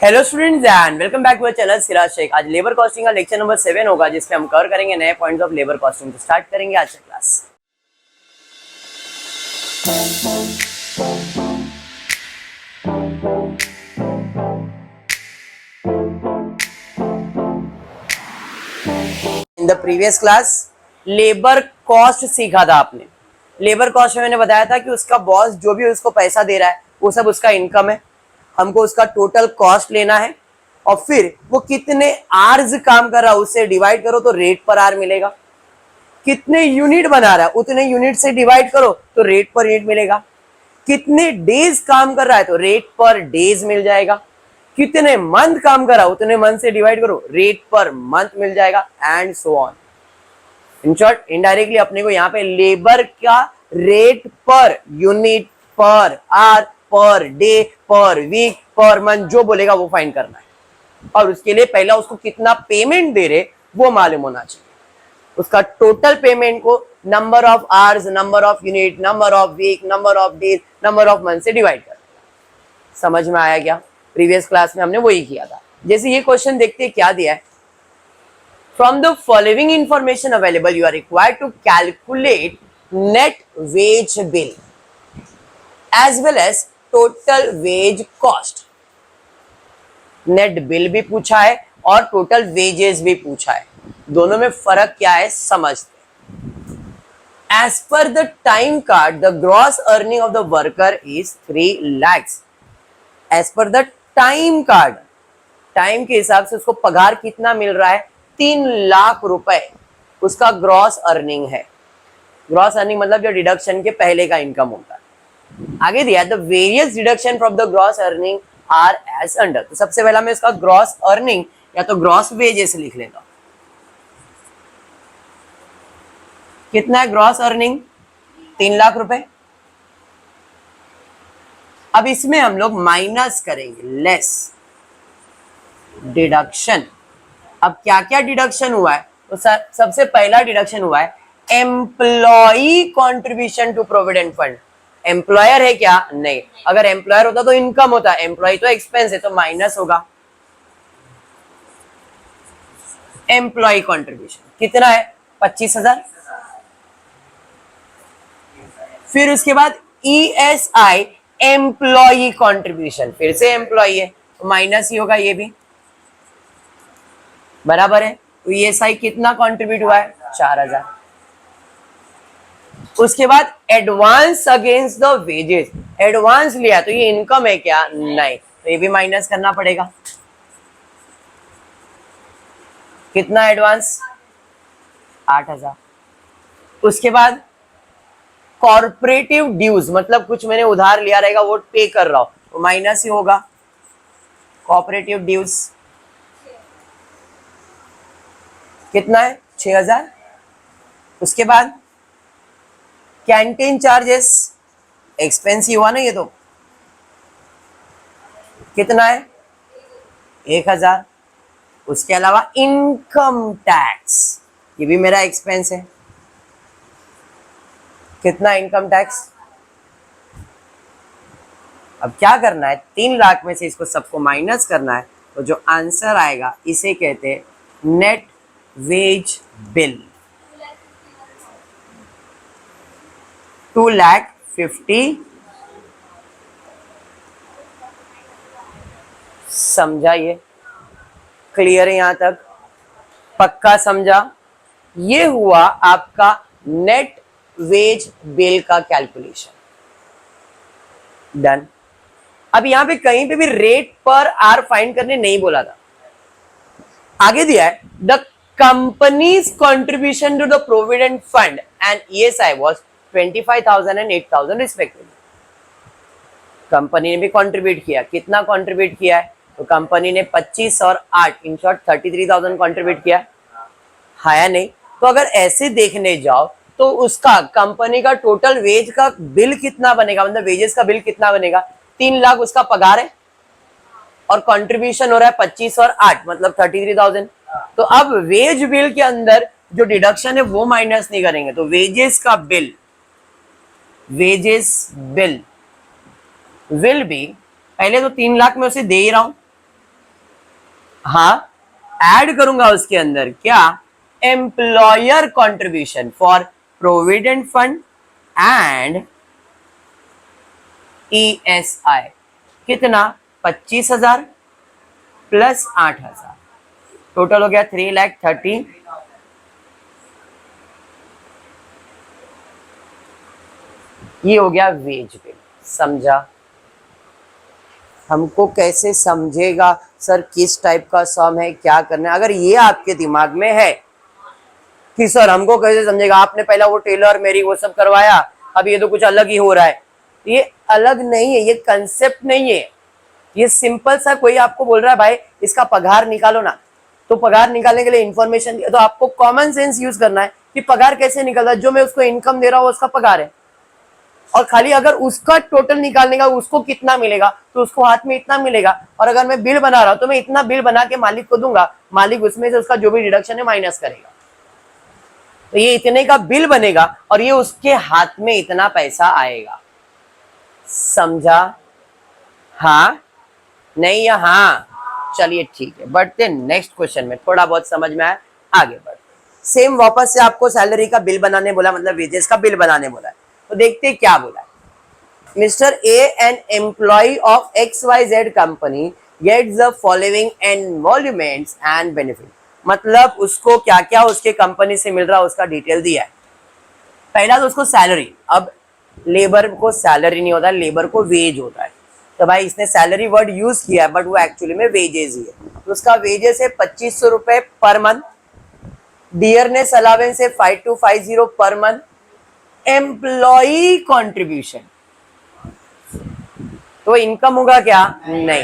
Hello students and welcome back to our channel Siraj Shaikh. आज labour costing का lecture number 7 होगा, जिसमें हम कवर करेंगे नए पॉइंट्स ऑफ लेबर कॉस्टिंग। तो स्टार्ट करेंगे आज का class. In the previous class labour cost सीखा था आपने। लेबर कॉस्ट में मैंने बताया था कि उसका बॉस जो भी उसको पैसा दे रहा है वो सब उसका इनकम है। हमको उसका टोटल कॉस्ट लेना है और फिर वो कितने आवर्स काम कर रहा है उससे डिवाइड करो तो रेट पर आवर मिलेगा। कितने यूनिट बना रहा है उतने यूनिट से डिवाइड करो तो रेट पर यूनिट मिलेगा। कितने डेज काम कर रहा है तो रेट पर डेज मिल जाएगा। कितने मंथ काम कर रहा है उतने मंथ से डिवाइड करो, रेट पर मंथ मिल जाएगा, and so on. In short indirectly अपने को यहाँ पे लेबर का rate per unit, per hour, per day, पर वीक, पर मंथ जो बोलेगा वो फाइंड करना है। और उसके लिए पहला उसको कितना पेमेंट दे रहे वो मालूम होना चाहिए। उसका टोटल पेमेंट को number of hours, number of unit, number of week, number of days, number of month से डिवाइड कर। समझ में आया क्या? प्रीवियस क्लास में हमने वही किया था। जैसे ये क्वेश्चन देखते हैं क्या दिया है। From the following information available you are required to calculate net wage bill as well as total wage cost. Net bill भी पूछा है और टोटल वेजेस भी पूछा है। दोनों में फर्क क्या है समझते। As per the time card the gross earning of the worker is 3 lakhs। As per the time card, time के हिसाब से उसको पगार कितना मिल रहा है? 3 लाख रुपए उसका ग्रॉस अर्निंग है। ग्रॉस अर्निंग मतलब जो डिडक्शन के पहले का इनकम होता है। आगे दिया the various deduction from the gross earning are as under. तो सबसे पहला मैं इसका ग्रॉस अर्निंग या तो ग्रॉस वेजेस लिख लेता हूं। कितना है ग्रॉस अर्निंग? 3 लाख रुपए। अब इसमें हम लोग माइनस करेंगे, लेस डिडक्शन। अब क्या क्या डिडक्शन हुआ है? तो सबसे पहला डिडक्शन हुआ है employee contribution to provident fund. Employer है क्या? नहीं। अगर एम्प्लॉयर होता तो इनकम होता, एम्प्लॉय तो एक्सपेंस है तो माइनस होगा। एम्प्लॉय कॉन्ट्रीब्यूशन कितना है? 25,000। फिर उसके बाद ESI एम्प्लॉई कॉन्ट्रीब्यूशन, फिर से एम्प्लॉई है तो माइनस ही होगा, ये भी बराबर है। तो ESI कितना कॉन्ट्रीब्यूट हुआ है? 4,000। उसके बाद advance against the wages, advance लिया तो ये इनकम है क्या? नहीं, तो ये भी माइनस करना पड़ेगा। कितना एडवांस? 8,000। उसके बाद कॉर्पोरेटिव ड्यूज, मतलब कुछ मैंने उधार लिया रहेगा वो पे कर रहा हूं तो माइनस ही होगा। कॉर्पोरेटिव ड्यूज कितना है? 6,000। उसके बाद कैंटीन चार्जेस, एक्सपेंसिव हुआ ना ये, तो कितना है? 1,000। उसके अलावा इनकम टैक्स, ये भी मेरा एक्सपेंस है। कितना इनकम टैक्स? अब क्या करना है? 3 लाख में से इसको सबको माइनस करना है, तो जो आंसर आएगा इसे कहते हैं नेट वेज बिल। 2,50,000। समझा? ये क्लियर है यहां तक? पक्का समझा? ये हुआ आपका नेट वेज बिल का कैलकुलेशन। डन। अब यहां पे कहीं पे भी रेट पर आर फाइंड करने नहीं बोला था। आगे दिया है the companies contribution to the provident fund and ESI was 25,000 and 8,000 respectively. Company ने भी कंट्रीब्यूट किया। कितना कंट्रीब्यूट किया है? तो कंपनी ने 25 और 8, इन शॉर्ट 33,000 कंट्रीब्यूट किया है या नहीं? तो अगर ऐसे देखने जाओ तो उसका कंपनी का टोटल वेज का बिल कितना बनेगा, मतलब वेजेस का बिल कितना बनेगा? 3 लाख उसका पगार है और कंट्रीब्यूशन हो रहा है 25 और 8, मतलब 33,000। तो अब वेज बिल के अंदर जो डिडक्शन है वो माइनस नहीं करेंगे, तो वेजेस का bill, wages bill will be, पहले तो 3 लाख में उसे दे ही रहा हूं हाँ, ऐड करूंगा उसके अंदर क्या, employer contribution for provident fund and ESI। कितना, 25,000 प्लस 8,000, टोटल हो गया 3,30,000। ये हो गया वेज बिल। समझा? हमको कैसे समझेगा सर किस टाइप का सम है, क्या करना है? अगर ये आपके दिमाग में है कि सर हमको कैसे समझेगा, आपने पहला वो टेलर मेरी वो सब करवाया, अब ये तो कुछ अलग ही हो रहा है। ये अलग नहीं है, ये कंसेप्ट नहीं है, ये सिंपल सा, कोई आपको बोल रहा है भाई इसका पगार निकालो ना, तो पगार निकालने के लिए इंफॉर्मेशन दिया, तो आपको कॉमन सेंस यूज करना है कि पगार कैसे निकलता है। जो मैं उसको इनकम दे रहा हूँ उसका पगार है, और खाली अगर उसका टोटल निकालने का उसको कितना मिलेगा तो उसको हाथ में इतना मिलेगा, और अगर मैं बिल बना रहा हूं तो मैं इतना बिल बना के मालिक को दूंगा, मालिक उसमें से उसका जो भी डिडक्शन है माइनस करेगा, तो ये इतने का बिल बनेगा और ये उसके हाथ में इतना पैसा आएगा। समझा? हाँ, नहीं या हाँ? चलिए ठीक है, बढ़ते नेक्स्ट क्वेश्चन में, थोड़ा बहुत समझ में आया, आगे बढ़ते। सेम वापस से आपको सैलरी का बिल बनाने बोला, मतलब वेजेस का बिल बनाने बोला है, तो देखते क्या बोला है। Mr. A, an employee of XYZ company, gets the following emoluments and benefits। मतलब उसको क्या क्या उसके कंपनी से मिल रहा है उसका डिटेल दिया है। पहला तो उसको सैलरी, अब लेबर को सैलरी नहीं होता, लेबर को वेज होता है, तो भाई इसने सैलरी वर्ड यूज किया है बट वो एक्चुअली में वेजेस ही है, तो उसका वेजेस है 2,500 रुपए पर मंथ, डियरनेस अलावेंस है 5,250 पर मंथ, एम्प्लॉई कॉन्ट्रीब्यूशन, तो इनकम होगा क्या, नहीं,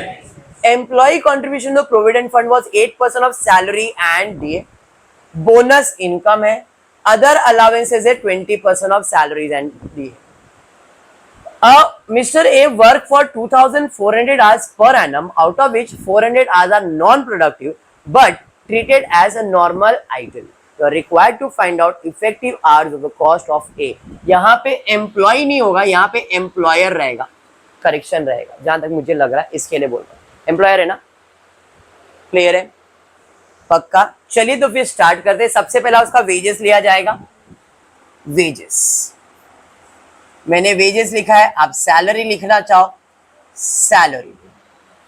एम्प्लॉई कॉन्ट्रीब्यूशन तो provident fund was 8% of salary and day, bonus income है, अदर अलावेंसेज है 20% of salaries and day. Mr. A work for 2,400 hours per annum, out of which 400 hours are non-productive but treated as a normal idle. You are required to find out effective hours of the cost of A। यहाँ पे employ नहीं होगा, यहाँ पे employer रहेगा, correction रहेगा जहां तक मुझे लग रहा है, इसके लिए बोल रहा हूं, एम्प्लॉयर है ना, क्लियर है, पक्का? चलिए तो फिर स्टार्ट करते हैं। सबसे पहला उसका वेजेस लिया जाएगा, वेजेस, मैंने वेजेस लिखा है, आप सैलरी लिखना चाहो, सैलरी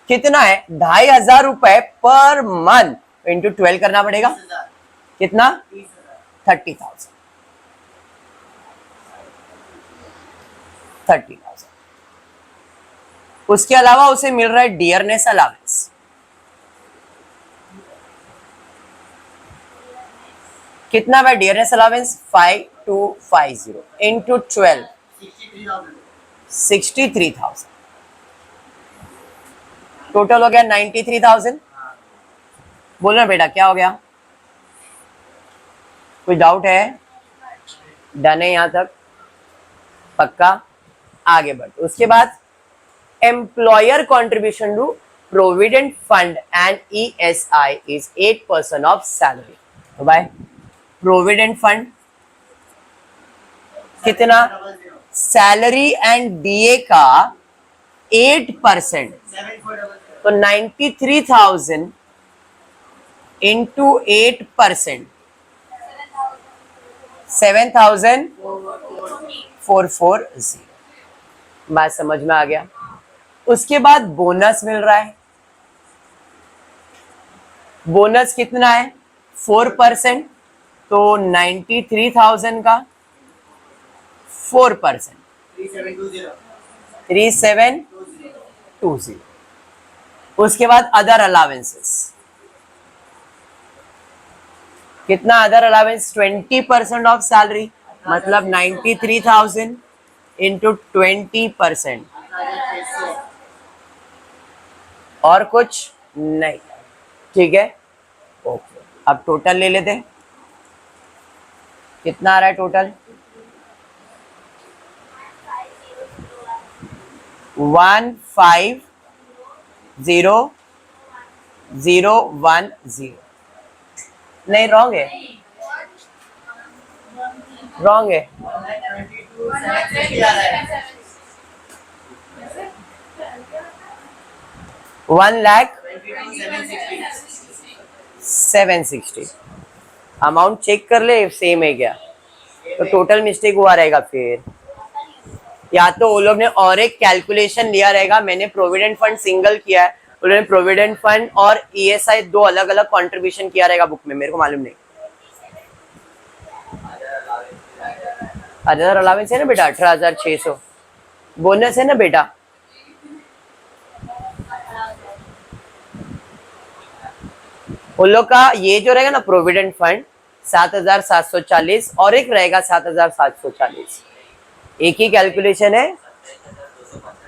कितना है, 2,500 रुपए पर मंथ इंटू 12 करना पड़ेगा, कितना, 30,000, 30,000। उसके अलावा उसे मिल रहा है डियरनेस अलावेंस, कितना है डियरनेस अलावेंस, 5,250 इंटू 12, 63,000, टोटल हो गया 93,000। बोलना बेटा क्या हो गया, कोई डाउट है? डन है यहां तक, पक्का? आगे बढ़ते। उसके बाद employer contribution to provident fund and ESI is 8% of salary, तो भाई प्रोविडेंट फंड कितना, सैलरी एंड DA का 8%, तो 93,000 इंटू 8%, 7,440। बात समझ में आ गया? उसके बाद बोनस मिल रहा है, बोनस कितना है, 4%, तो 93,000 का 4%, 3,720। उसके बाद अदर अलावेंसेस, कितना अदर अलावेंस, 20% ऑफ सैलरी, मतलब 93,000 इंटू 20%, और कुछ नहीं, ठीक है, ओके। अब टोटल ले लेते हैं, कितना आ रहा है टोटल, 150,010। नहीं, रॉन्ग है, रॉन्ग है, 1,00,000 760। अमाउंट चेक कर ले सेम है क्या, तो टोटल मिस्टेक हुआ रहेगा। फिर या तो वो लोग ने और एक कैलकुलेशन लिया रहेगा, मैंने प्रोविडेंट फंड सिंगल किया है, उन्होंने प्रोविडेंट फंड और ईएसआई दो अलग अलग कंट्रीब्यूशन किया रहेगा बुक में, मेरे को मालूम नहीं। अदर अलावेंस है ना बेटा 18,600, बोनस है ना बेटा। उन लोग का ये जो रहेगा ना प्रोविडेंट फंड 7,740 और एक रहेगा 7,740, एक ही कैलकुलेशन है।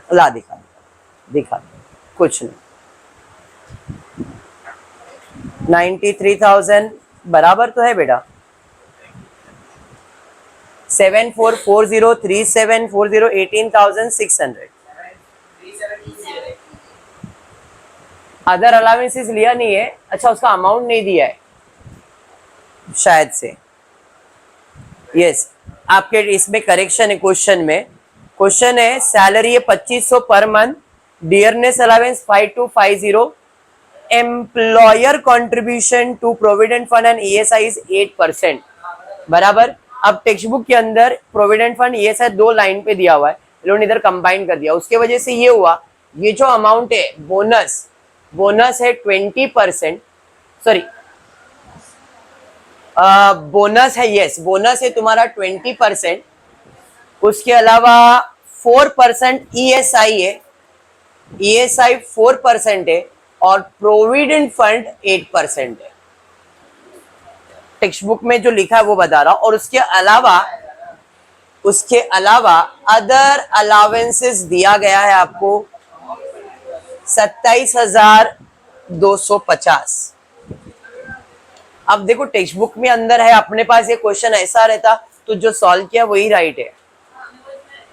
ला दिखा कुछ नहीं, 93,000 बराबर तो है बेटा। 74403740 18,600। अदर अलावेंसेस लिया नहीं है, अच्छा उसका अमाउंट नहीं दिया है शायद से। यस आपके इसमें करेक्शन है, क्वेश्चन में क्वेश्चन है सैलरी है 2500 per month, dearness allowance 5250, employer contribution to provident fund and ESI is 8%, बराबर। अब टेक्स्ट बुक के अंदर प्रोविडेंट फंड ईएसआई दो लाइन पे दिया हुआ है, इन्होंने इधर कंबाइन कर दिया, उसके वजह से ये हुआ। ये जो अमाउंट है बोनस है 20%, सॉरी बोनस है, यस बोनस है तुम्हारा 20%, उसके अलावा 4% ईएसआई है, ईएसआई 4% है और प्रोविडेंट फंड 8% है। टेक्स्ट बुक में जो लिखा है वो बता रहा हूं। और उसके अलावा अदर अलावेंसेस दिया गया है आपको 27,250। अब देखो टेक्स्ट बुक में अंदर है, अपने पास ये क्वेश्चन ऐसा रहता तो जो सॉल्व किया वही राइट है,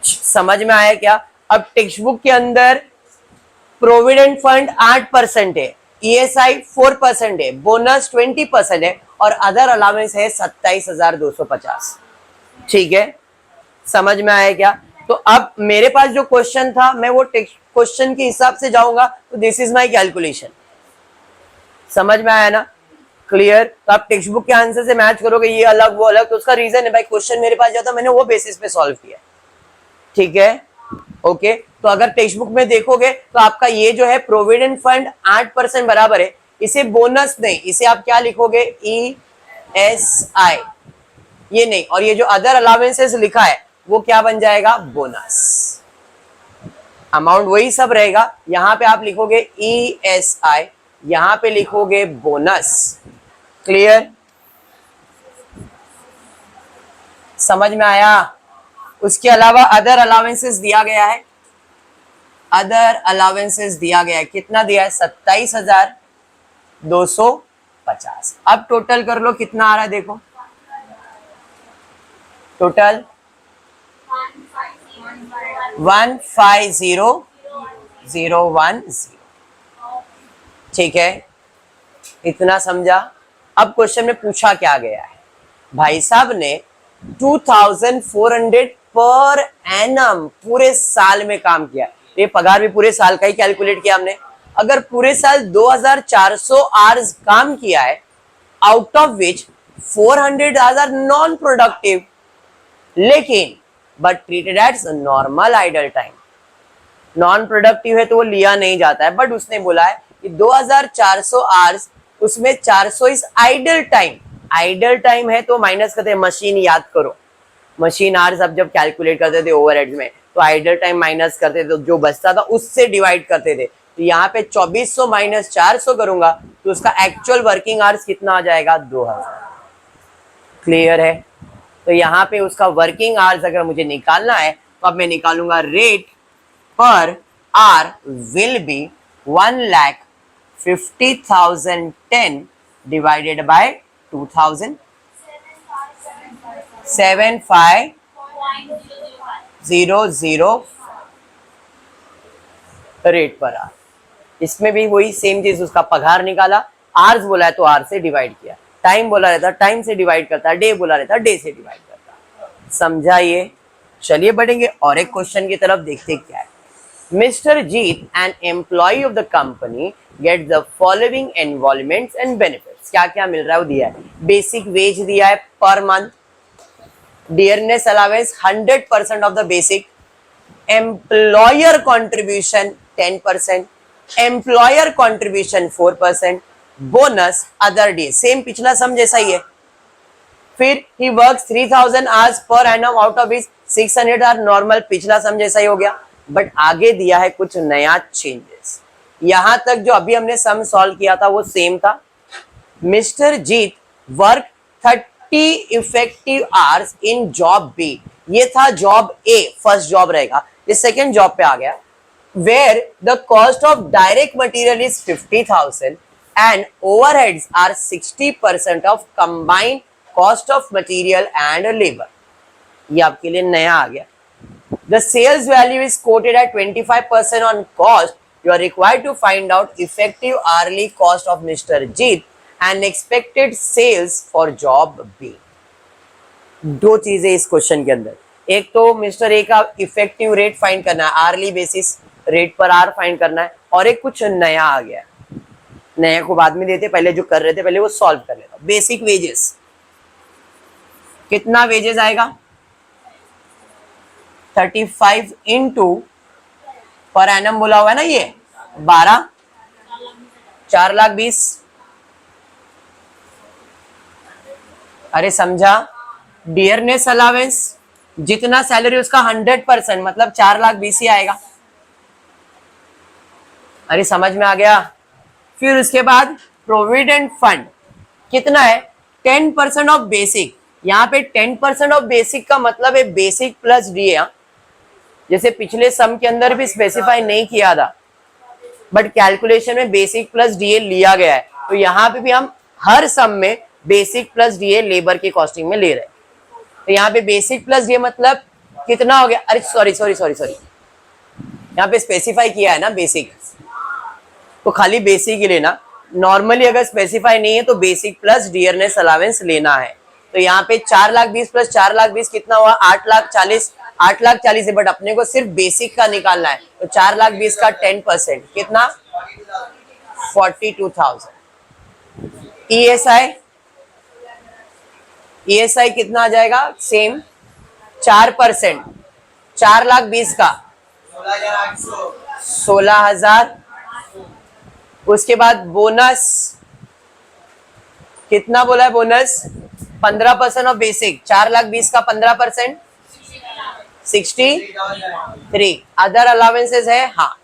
समझ में आया क्या। अब टेक्स्ट बुक के अंदर प्रोविडेंट फंड 8% है, ईएसआई 4% है, बोनस 20% है और अदर अलावेंस है 27,250। ठीक है, समझ में आया क्या। तो अब मेरे पास जो क्वेश्चन था मैं वो क्वेश्चन के हिसाब से जाऊंगा, तो दिस इज माय कैलकुलेशन, समझ में आया ना, क्लियर। तो आप टेक्स्ट बुक के आंसर से मैच करोगे, ये अलग वो अलग, तो उसका रीजन है भाई क्वेश्चन मेरे पास जाता मैंने वो बेसिस पे सॉल्व किया। ठीक है, ओके। तो अगर टेक्स्ट बुक में देखोगे तो आपका ये जो है प्रोविडेंट फंड 8% बराबर है, इसे बोनस नहीं, इसे आप क्या लिखोगे ईएसआई, ये नहीं, और ये जो अदर अलावेंसेस लिखा है वो क्या बन जाएगा बोनस। अमाउंट वही सब रहेगा, यहां पे आप लिखोगे ईएसआई, यहां पे लिखोगे बोनस। क्लियर, समझ में आया। उसके अलावा अदर अलावेंसेस दिया गया है, अदर अलावेंसेस दिया गया है, कितना दिया है 27,250। अब टोटल कर लो कितना आ रहा है, देखो टोटल 150,010। ठीक है, इतना समझा। अब क्वेश्चन में पूछा क्या गया है, भाई साहब ने 2,400 पर एनम पूरे साल में काम किया, ये पगार भी पूरे साल का ही कैलकुलेट किया हमने। अगर पूरे साल 2,400 आवर्स काम किया है, out of which 400 hour non productive, लेकिन but treated as normal idle time, non productive है तो वो लिया नहीं जाता है, बट उसने बोला है कि 2,400 आवर्स, उसमें 400 is idle time, idle time है तो माइनस करते हैं, मशीन याद करो, मशीन आवर्स अब जब कैलकुलेट करते थे ओवरहेड्स में तो आइडल टाइम माइनस करते थे, तो जो बचता था उससे डिवाइड करते थे। तो यहाँ पे 2400 माइनस 400 करूंगा तो उसका एक्चुअल वर्किंग आवर्स कितना आ जाएगा 2000। क्लियर है। तो यहाँ पे उसका वर्किंग आवर्स अगर मुझे निकालना है तो अब मैं निकालूंगा rate per hour will be 1,50,010 divided by 2000, 75,000 rate पर आर। इसमें भी वही सेम चीज, उसका पगार निकाला, आर्स बोला है तो आर से डिवाइड किया, टाइम बोला रहता टाइम से डिवाइड करता, डे बोला रहता डे से डिवाइड करता। समझा ये। चलिए बढ़ेंगे और एक क्वेश्चन की तरफ, देखते क्या है। Mister Jeet, an employee of the company, get the following involvements and benefits. क्या क्या मिल रहा है वो दिया है। बेसिक वेज दिया है per month, dearness allowance 100% of the basic, employer contribution 10%, employer contribution 4%, bonus other day, same पिछला सम जैसा ही है। फिर ही works 3000 hours per annum, out of his 600 are normal, पिछला सम जैसा ही हो गया। बट आगे दिया है कुछ नया चेंजेस। यहां तक जो अभी हमने सम सॉल्व किया था वो सेम था। Mister Jeet work 30 effective hours in job B, ये था जॉब ए, फर्स्ट जॉब रहेगा। ये सेकेंड जॉब पे आ गया, where the cost of direct material is 50,000 and overheads are 60% of combined cost of material and labour. ये आपके लिए नया आ गया। The sales value is quoted at 25% on cost. You are required to find out effective hourly cost of Mr. Jeet and expected sales for job B. दो चीजें इस question के अंदर, एक तो मिस्टर ए का इफेक्टिव रेट फाइंड करना है, आर्ली बेसिस रेट पर आर फाइंड करना है, और एक कुछ नया आ गया। नया को बाद में देते, पहले जो कर रहे थे पहले वो सॉल्व कर लेता। बेसिक वेजेस, कितना वेजेस आएगा? 35 इंटू पर एनम बोला हुआ है ना, ये 12, 4,20,000। अरे समझा, डियरनेस अलावेंस जितना सैलरी उसका 100%, मतलब 4,20,000 ही आएगा। अरे समझ में आ गया। फिर उसके बाद प्रोविडेंट फंड कितना है? 10% ऑफ बेसिक। यहाँ पे 10% ऑफ बेसिक का मतलब है बेसिक प्लस डीए। जैसे पिछले सम के अंदर भी स्पेसिफाई नहीं किया था, बट कैलकुलेशन में बेसिक प्लस डीए लिया गया है, तो यहाँ पे भी हम हर सम में बेसिक प्लस डीए लेबर की कॉस्टिंग में ले रहे हैं। तो यहाँ पे बेसिक प्लस डीए मतलब कितना हो गया? अरे सॉरी, यहाँ पे स्पेसिफाई किया है ना बेसिक, तो खाली बेसिक ही लेना। नॉर्मली अगर स्पेसिफाई नहीं है तो बेसिक प्लस डियरनेस अलावेंस लेना है। तो यहाँ पे 4,20,000 प्लस 4,20,000 कितना हुआ? 8,40,000। 8,40,000 है, बट अपने को सिर्फ बेसिक का निकालना है, तो 4,20,000 का 10% कितना? 42,000। ईएसआई कितना आ जाएगा? सेम 4%, 4,20,000 का 16,000। उसके बाद बोनस कितना बोला है? बोनस 15% ऑफ बेसिक, 4,20,000 का 15% 63। अदर अलावेंसेस है, हाँ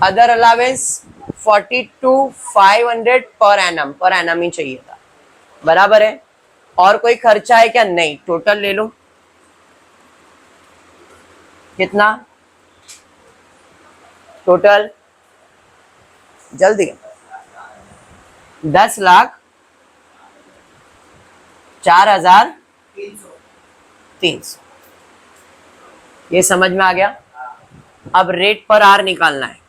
अदर अलावेंस 42,500 पर एनम ही चाहिए था, बराबर है। और कोई खर्चा है क्या? नहीं। टोटल ले लो, कितना टोटल? जल्दी 10,04,300। ये समझ में आ गया। अब रेट पर आर निकालना है,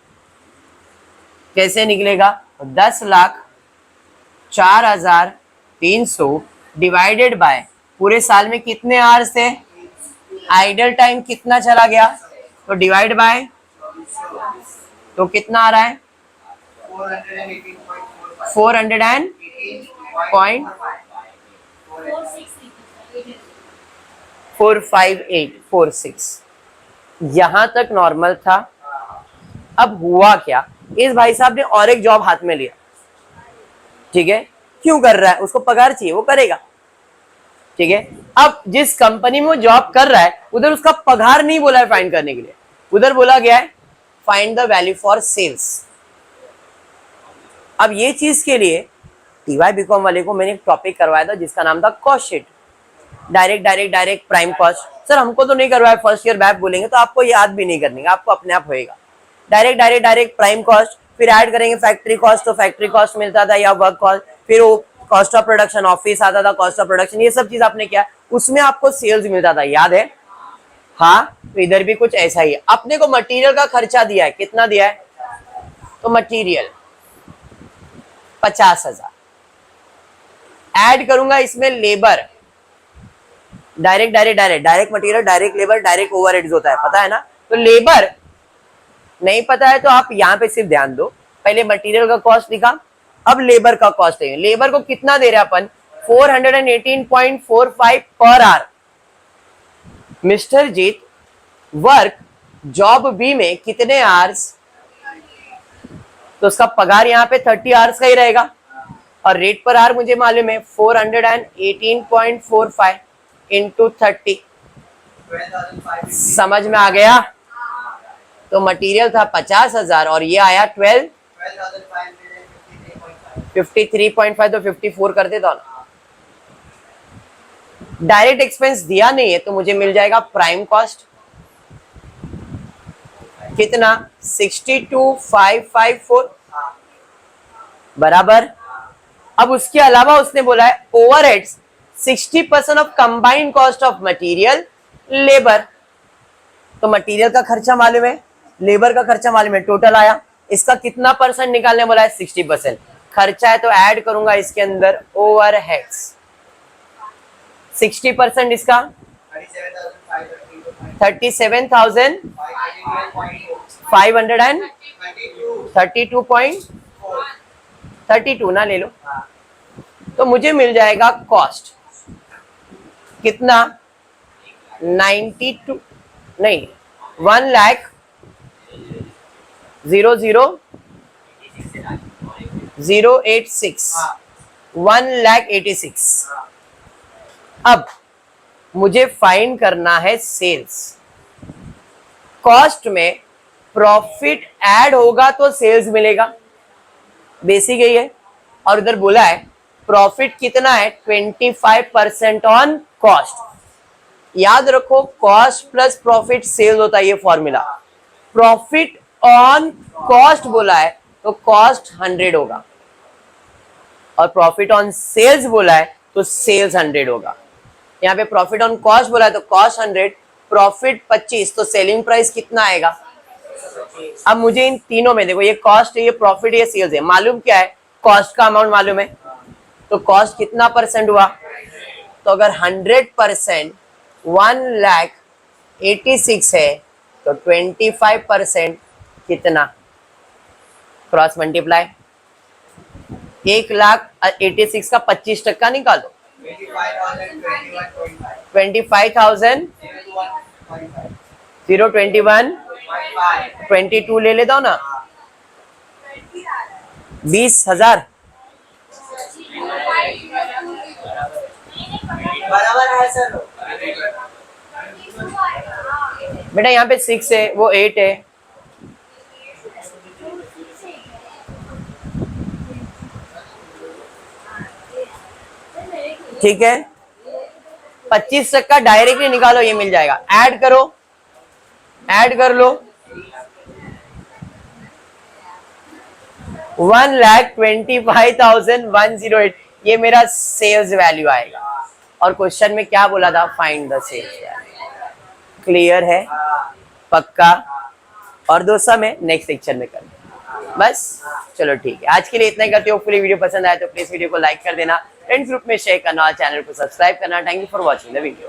कैसे निकलेगा? 10,04,300 डिवाइडेड बाय पूरे साल में कितने आवर्स थे, आइडल टाइम कितना चला गया, तो डिवाइड बाय, तो कितना आ रहा है? 400.45846। यहां तक नॉर्मल था। अब हुआ क्या, इस भाई साहब ने और एक जॉब हाथ में लिया, ठीक है। क्यों कर रहा है? उसको पगार चाहिए, वो करेगा, ठीक है। अब जिस कंपनी में वो जॉब कर रहा है उधर उसका पगार नहीं बोला है फाइंड करने के लिए, उधर बोला गया है find the value for sales. अब ये चीज के लिए टीवाई बीकॉम वाले को मैंने एक टॉपिक करवाया था जिसका नाम था cost sheet, direct prime cost. Sir हमको तो नहीं करवाया, फर्स्ट ईयर बैक बोलेंगे तो आपको याद भी नहीं करने का, आपको अपने आप होएगा। डायरेक्ट प्राइम कॉस्ट, फिर ऐड करेंगे फैक्ट्री कॉस्ट, तो फैक्ट्री कॉस्ट मिलता था या वर्क कॉस्ट, फिर वो कॉस्ट ऑफ प्रोडक्शन, ऑफिस आता था, कॉस्ट ऑफ प्रोडक्शन, ये सब चीज आपने किया, उसमें आपको सेल्स मिलता था, याद है? हाँ, तो इधर भी कुछ ऐसा ही है। अपने को मटेरियल का खर्चा दिया है, कितना दिया है? तो मटेरियल 50,000। ऐड करूंगा इसमें labour, direct material, direct labour, direct overheads होता है, पता है ना? तो लेबर नहीं पता है तो आप यहां पे सिर्फ ध्यान दो, पहले मटेरियल का कॉस्ट लिखा, अब लेबर का कॉस्ट लेंगे। लेबर को कितना दे रहे हैं अपन, 418.45 per hour. Mister Jeet work job B में कितने आवर्स, तो उसका पगार यहाँ पे 30 आवर्स का ही रहेगा, और रेट पर आवर मुझे मालूम है 418.45 इंटू 30, समझ में आ गया। तो मटेरियल था 50,000 और ये आया 53.5, तो 54 कर देता ना। डायरेक्ट एक्सपेंस दिया नहीं है तो मुझे मिल जाएगा प्राइम कॉस्ट, कितना 62,554 बराबर। अब उसके अलावा उसने बोला है overheads 60% of combined cost of material labour. तो मटेरियल का खर्चा मालूम है, लेबर का खर्चा मालूम है, टोटल आया, इसका कितना परसेंट निकालने बोला है, 60%। खर्चा है तो ऐड करूंगा इसके अंदर ओवरहेड्स, 60% इसका 37,532.32 ना ले लो, तो मुझे मिल जाएगा कॉस्ट कितना 92 नहीं 1,00,086 1,86,000। अब मुझे फाइंड करना है सेल्स। कॉस्ट में प्रॉफिट ऐड होगा तो सेल्स मिलेगा, बेसिक यही है। और उधर बोला है प्रॉफिट कितना है 25% ऑन कॉस्ट। याद रखो कॉस्ट प्लस प्रॉफिट सेल्स होता है ये फॉर्मूला। प्रॉफिट ऑन कॉस्ट बोला है तो कॉस्ट 100 होगा, और प्रॉफिट ऑन सेल्स बोला है तो सेल्स 100 होगा। यहाँ पे प्रॉफिट ऑन कॉस्ट बोला है तो कॉस्ट 100, प्रॉफिट 25, तो सेलिंग प्राइस कितना आएगा। अब मुझे इन तीनों में देखो, ये कॉस्ट है, ये प्रॉफिट, ये सेल्स है, मालूम क्या है, कॉस्ट का अमाउंट मालूम है, तो कॉस्ट कितना परसेंट हुआ, तो अगर 100% 1,86,000 है तो 25% कितना, क्रॉस मल्टीप्लाई, 1,86,000 का 25% निकालो, 25,000 021 22 ले लेता हूं ना, 20,000 बराबर है सर। बेटा यहाँ पे 6 है, वो 8 है, ठीक है। 25% डायरेक्टली निकालो, ये मिल जाएगा, ऐड करो, ऐड कर लो, 1,25,108, ये मेरा सेल्स वैल्यू आएगा। और क्वेश्चन में क्या बोला था, find the sales value. Clear है, पक्का। और दो सम है, नेक्स्ट लेक्चर में करते हैं बस। चलो ठीक है, आज के लिए इतना ही करते हो। पूरी वीडियो पसंद आए तो प्लीज वीडियो को लाइक कर देना, फ्रेंड्स ग्रुप में शेयर करना, चैनल को सब्सक्राइब करना। Thank you for watching the video.